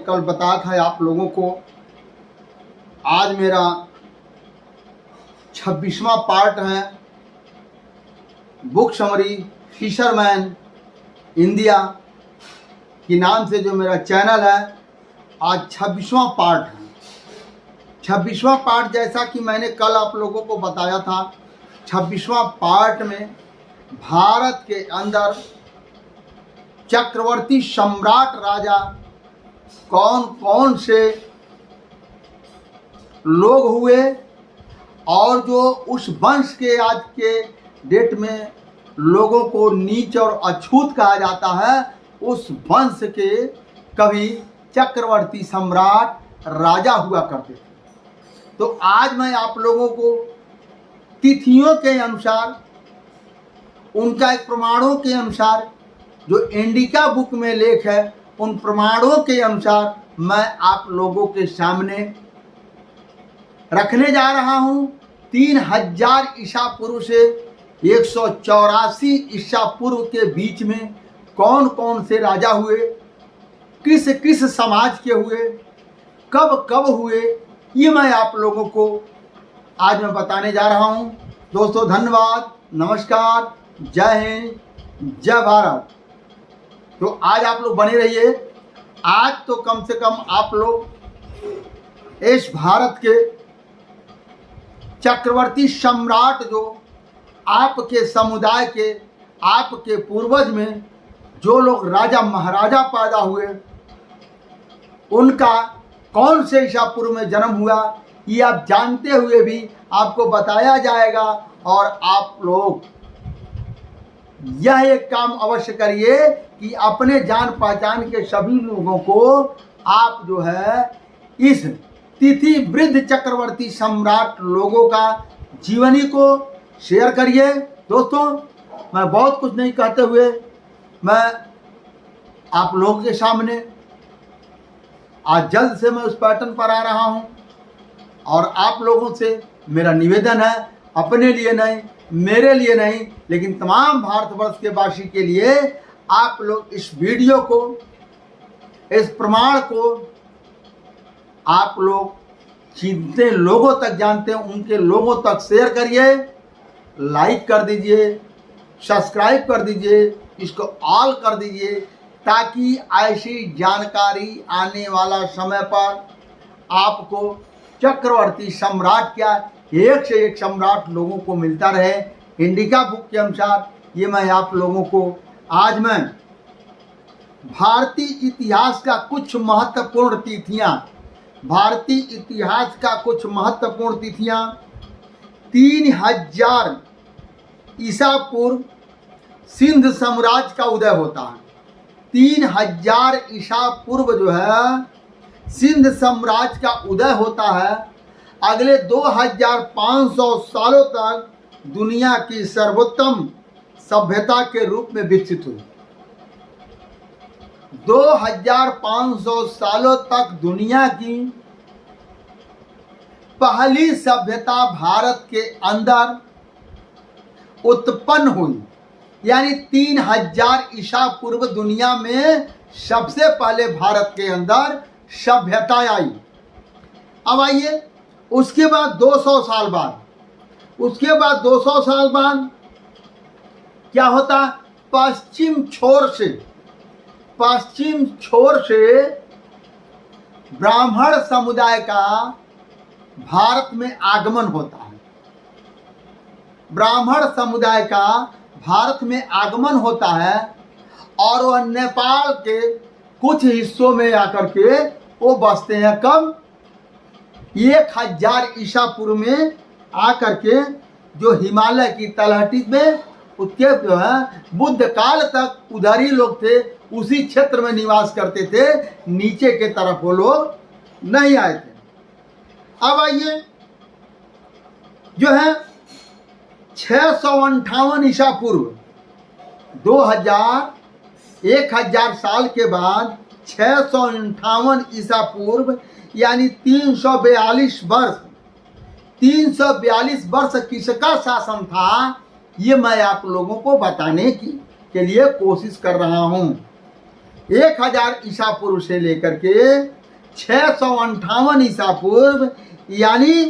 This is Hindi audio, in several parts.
कल बताया था आप लोगों को, आज मेरा 26वां पार्ट है बुक समरी फिशरमैन इंडिया के नाम से जो मेरा चैनल है, आज 26वां पार्ट है। 26वां पार्ट, जैसा कि मैंने कल आप लोगों को बताया था, 26वां पार्ट में भारत के अंदर चक्रवर्ती सम्राट राजा कौन कौन से लोग हुए और जो उस वंश के आज के डेट में लोगों को नीच और अछूत कहा जाता है, उस वंश के कभी चक्रवर्ती सम्राट राजा हुआ करते थे। तो आज मैं आप लोगों को तिथियों के अनुसार, उनका एक प्रमाणों के अनुसार, जो इंडिका बुक में लेख है, उन प्रमाणों के अनुसार मैं आप लोगों के सामने रखने जा रहा हूं। 3000 ईसा पूर्व से 184 ईसा पूर्व के बीच में कौन कौन से राजा हुए, किस किस समाज के हुए, कब कब हुए, ये मैं आप लोगों को आज मैं बताने जा रहा हूं। दोस्तों धन्यवाद, नमस्कार, जय हिंद, जय भारत। तो आज आप लोग बने रहिए। आज तो कम से कम आप लोग इस भारत के चक्रवर्ती सम्राट जो आपके समुदाय के, आपके पूर्वज में जो लोग राजा महाराजा पैदा हुए, उनका कौन से ईसा पूर्व में जन्म हुआ, ये आप जानते हुए भी आपको बताया जाएगा। और आप लोग यह एक काम अवश्य करिए कि अपने जान पहचान के सभी लोगों को आप जो है इस तिथि वृद्ध चक्रवर्ती सम्राट लोगों का जीवनी को शेयर करिए। दोस्तों मैं बहुत कुछ नहीं कहते हुए मैं आप लोगों के सामने आज जल्द से मैं उस पैटर्न पर आ रहा हूं। और आप लोगों से मेरा निवेदन है, अपने लिए नहीं, मेरे लिए नहीं, लेकिन तमाम भारतवर्ष के वासी के लिए, आप लोग इस वीडियो को, इस प्रमाण को आप लोग जितने लोगों तक जानते हैं उनके लोगों तक शेयर करिए, लाइक कर दीजिए, सब्सक्राइब कर दीजिए, इसको ऑल कर दीजिए, ताकि ऐसी जानकारी आने वाला समय पर आपको चक्रवर्ती सम्राट क्या, एक से एक सम्राट लोगों को मिलता रहे। इंडिका बुक के अनुसार ये मैं आप लोगों को आज मैं भारतीय इतिहास का कुछ महत्वपूर्ण तिथियां, भारतीय इतिहास का कुछ महत्वपूर्ण तिथियां 3000 ईसा पूर्व सिंध साम्राज्य का उदय होता है। 3000 ईसा पूर्व जो है सिंध साम्राज्य का उदय होता है। अगले 2500 सालों तक दुनिया की सर्वोत्तम सभ्यता के रूप में विकसित हुई। 2500 सालों तक दुनिया की पहली सभ्यता भारत के अंदर उत्पन्न हुई। यानी 3000 ईसा पूर्व दुनिया में सबसे पहले भारत के अंदर सभ्यता आई। अब आइए उसके बाद 200 साल बाद, उसके बाद 200 साल बाद क्या होता, पश्चिम छोर से ब्राह्मण समुदाय का भारत में आगमन होता है। ब्राह्मण समुदाय का भारत में आगमन होता है और वह नेपाल के कुछ हिस्सों में आकर के वो बसते हैं। कब? 1000 ईसा पूर्व में आकर के जो हिमालय की तलहटी में, उसके जो है बुद्ध काल तक उधर ही लोग थे, उसी क्षेत्र में निवास करते थे, नीचे के तरफ वो लोग नहीं आए थे। अब आइए जो है 658 ईसा पूर्व, 1000 साल के बाद 658 ईसा पूर्व यानी 342 वर्ष, 342 वर्ष किसका शासन था, ये मैं आप लोगों को बताने के लिए कोशिश कर रहा हूं। 1000 ईसा पूर्व से लेकर के 658 ईसा पूर्व यानी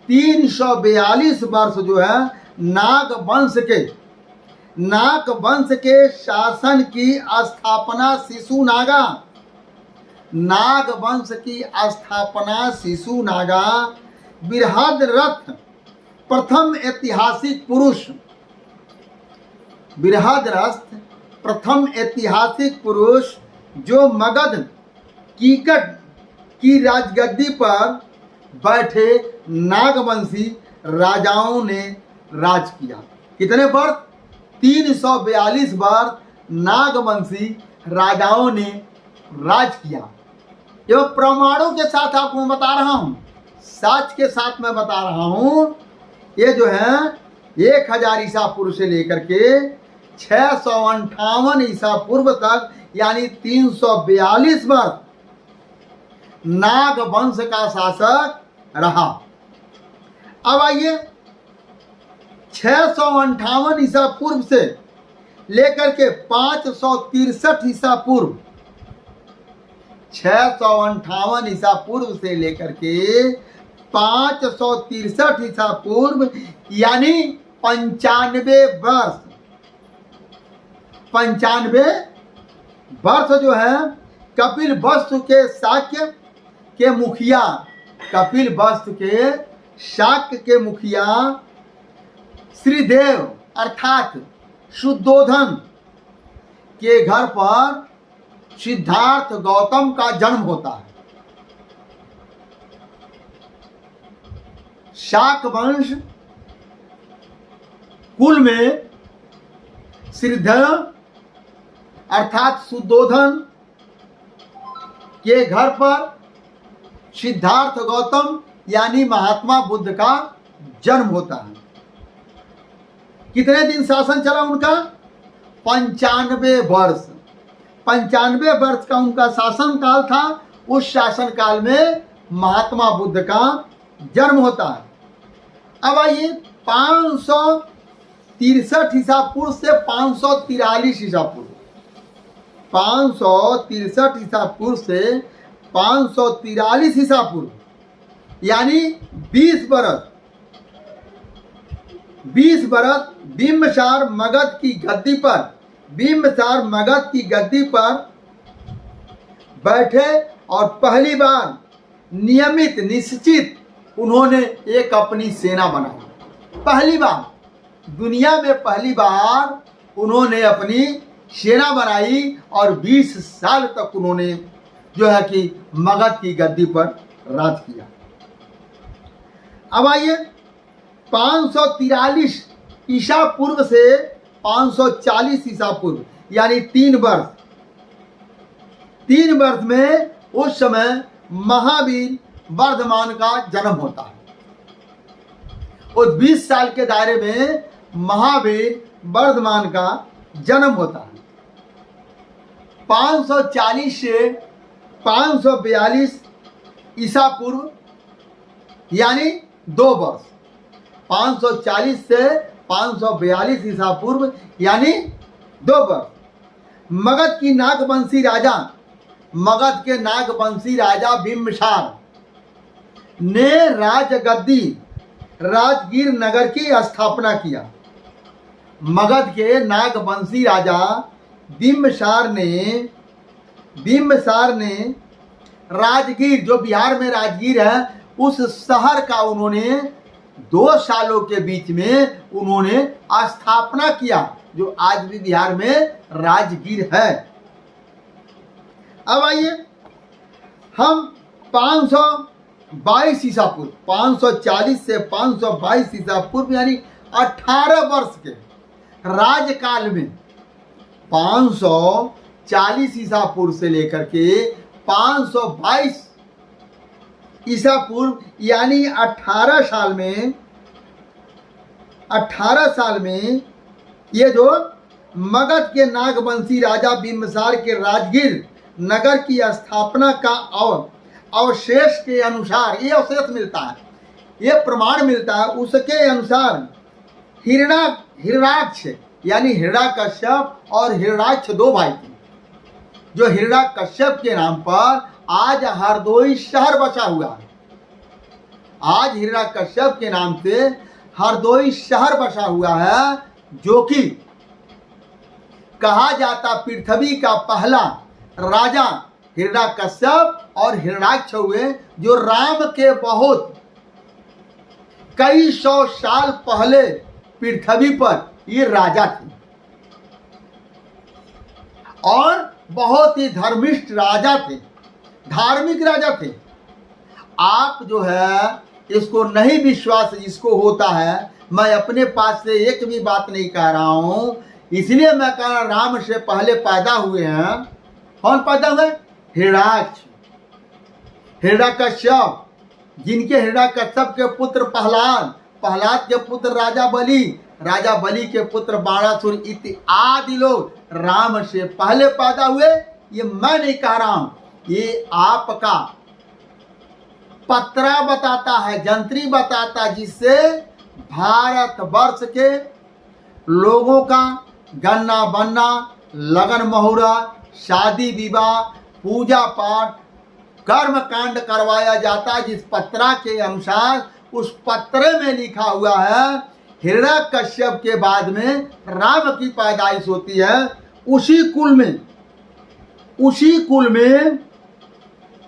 342 वर्ष जो है नाग वंश के शासन की स्थापना शिशुनागा, नाग वंश की स्थापना शिशुनागा बृहद्रथ प्रथम ऐतिहासिक पुरुष, बृहद्रथ प्रथम ऐतिहासिक पुरुष जो मगध कीकट की राजगद्दी पर बैठे नागवंशी राजाओं ने राज किया। कितने वर्ष? 342 वर्ष नागवंशी राजाओं ने राज किया। ये प्रमाणों के साथ आपको बता रहा हूं, साच के साथ मैं बता रहा हूं। ये जो है 1000 ईसा पूर्व से लेकर के 658 ईसा पूर्व तक यानी 342 वर्ष नाग वंश का शासक रहा। अब आइए 658 ईसा पूर्व से लेकर के 563 ईसा पूर्व, 658 ईसा पूर्व से लेकर के 563 ईसा पूर्व यानी 95 वर्ष, 95 वर्ष जो है कपिल वस्तु के शाक्य के मुखिया, कपिल वस्तु के शाक्य के मुखिया श्रीदेव अर्थात शुद्धोधन के घर पर सिद्धार्थ गौतम का जन्म होता है। शाक वंश कुल में श्रीदेव अर्थात शुद्धोधन के घर पर सिद्धार्थ गौतम यानी महात्मा बुद्ध का जन्म होता है। कितने दिन शासन चला उनका? 95 वर्ष, 95 वर्ष का उनका शासन काल था। उस शासन काल में महात्मा बुद्ध का जन्म होता है। अब आइए 563 ईसा पूर्व से 543 ईसा पूर्व, 563 ईसा पूर्व से 543 ईसा पूर्व यानी 20 बरस बिंबसार मगध की गद्दी पर बैठे और पहली बार नियमित निश्चित उन्होंने एक अपनी सेना बनाई। पहली बार दुनिया में पहली बार उन्होंने अपनी सेना बनाई और 20 साल तक उन्होंने जो है कि मगध की गद्दी पर राज किया। अब आइए 543 ईसा पूर्व से 540 ईसा पूर्व यानी 3 वर्ष में उस समय महावीर वर्धमान का जन्म होता है। और 20 साल के दायरे में महावीर वर्धमान का जन्म होता है। 540 से 542 ईसा पूर्व यानी 2 वर्ष, 540 से 542 ईसा पूर्व यानी 2 वर्ष मगध के नागवंशी राजा बिंबसार ने राजगद्दी राजगीर नगर की स्थापना किया। मगध के नागवंशी राजा बिंबसार ने राजगीर, जो बिहार में राजगीर है, उस शहर का उन्होंने 2 सालों के बीच में उन्होंने स्थापना किया, जो आज भी बिहार में राजगीर है। अब आइए हम 522 ईसा पूर्व, 540 से 522 ईसा पूर्व यानी 18 वर्ष के राजकाल में 540 ईसा पूर्व से लेकर के 522 ईसा पूर्व यानी 18 साल में ये जो मगध के नागवंशी राजा बिंबसार के राजगीर नगर की स्थापना का अवशेष के अनुसार, ये अवशेष मिलता है, ये प्रमाण मिलता है, उसके अनुसार हिरणाक्ष यानी हिरण्याकश्यप और हिरण्याक्ष 2 भाई थे। जो हिरण्यकश्यप के नाम पर आज हरदोई शहर बसा हुआ है। आज हिरण्यकश्यप के नाम से हरदोई शहर बसा हुआ है, जो कि कहा जाता पृथ्वी का पहला राजा हिरण्यकश्यप और हिरण्याक्ष हुए, जो राम के बहुत कई सौ साल पहले पृथ्वी पर ये राजा थे और बहुत ही धर्मिष्ठ राजा थे, धार्मिक राजा थे। आप जो है इसको नहीं विश्वास जिसको होता है, मैं अपने पास से एक भी बात नहीं कह रहा हूं, इसलिए मैं कह रहा राम से पहले पैदा हुए हैं। कौन पैदा हुए? हिरण्याक्ष, हिरण्यकश्यप, जिनके हिरण्यकश्यप के पुत्र प्रहलाद, प्रहलाद के पुत्र राजा बलि, राजा बलि के पुत्र बाणासुर इत्यादि लोग राम से पहले पैदा हुए। ये मैं नहीं कह रहा हूं, ये आपका पत्रा बताता है, जंत्री बताता है, जिससे भारत वर्ष के लोगों का गन्ना बनना, लगन महुरा, शादी विवाह, पूजा पाठ, कर्म कांड करवाया जाता है। जिस पत्रा के अनुसार उस पत्रे में लिखा हुआ है हिरण्यकश्यप के बाद में राम की पैदाइश होती है। उसी कुल में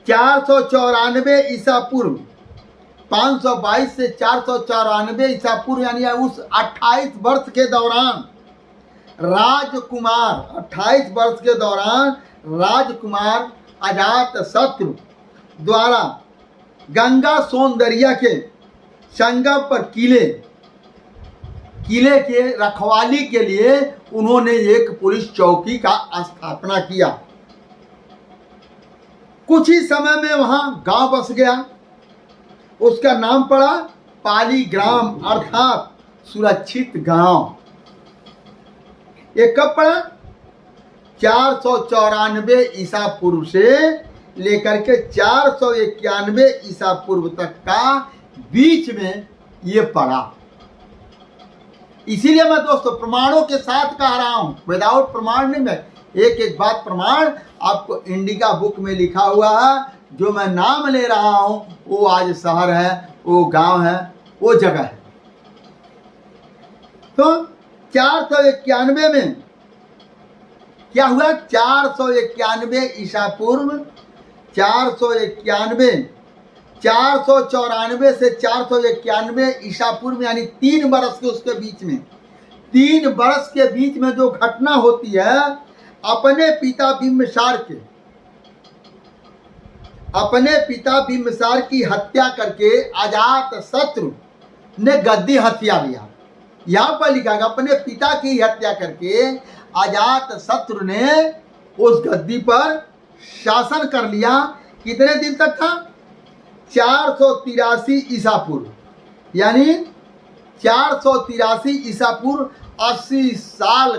494 ईसा पूर्व, 522 से 494 ईसा पूर्व, यानी उस 28 वर्ष के दौरान राजकुमार, 28 वर्ष के दौरान राजकुमार अजातशत्रु द्वारा गंगा सोन दरिया के संगम पर किले के रखवाली के लिए उन्होंने एक पुलिस चौकी का स्थापना किया। कुछ ही समय में वहां गांव बस गया, उसका नाम पड़ा पाली ग्राम, अर्थात सुरक्षित गांव। ये कब पड़ा? 494 ईसा पूर्व से लेकर के 491 ईसा पूर्व तक का बीच में ये पड़ा। इसीलिए मैं दोस्तों प्रमाणों के साथ कह रहा हूं, विदाउट प्रमाण नहीं। मैं एक एक बात प्रमाण आपको इंडिका बुक में लिखा हुआ है। जो मैं नाम ले रहा हूं वो आज शहर है, वो गांव है, वो जगह है। तो 491 में क्या हुआ? 491 ईसा पूर्व, 494 से 491 ईसा पूर्व, यानी 3 बरस के उसके बीच में, 3 बरस के बीच में जो घटना होती है, अपने पिता बिम्बसार की हत्या करके अजातशत्रु ने गद्दी हत्या लिया। यहाँ पर लिखा है अपने पिता की हत्या करके अजातशत्रु ने उस गद्दी पर शासन कर लिया। कितने दिन तक था? 483 ईसा पूर्व, यानी 483 ईसा पूर्व 80 साल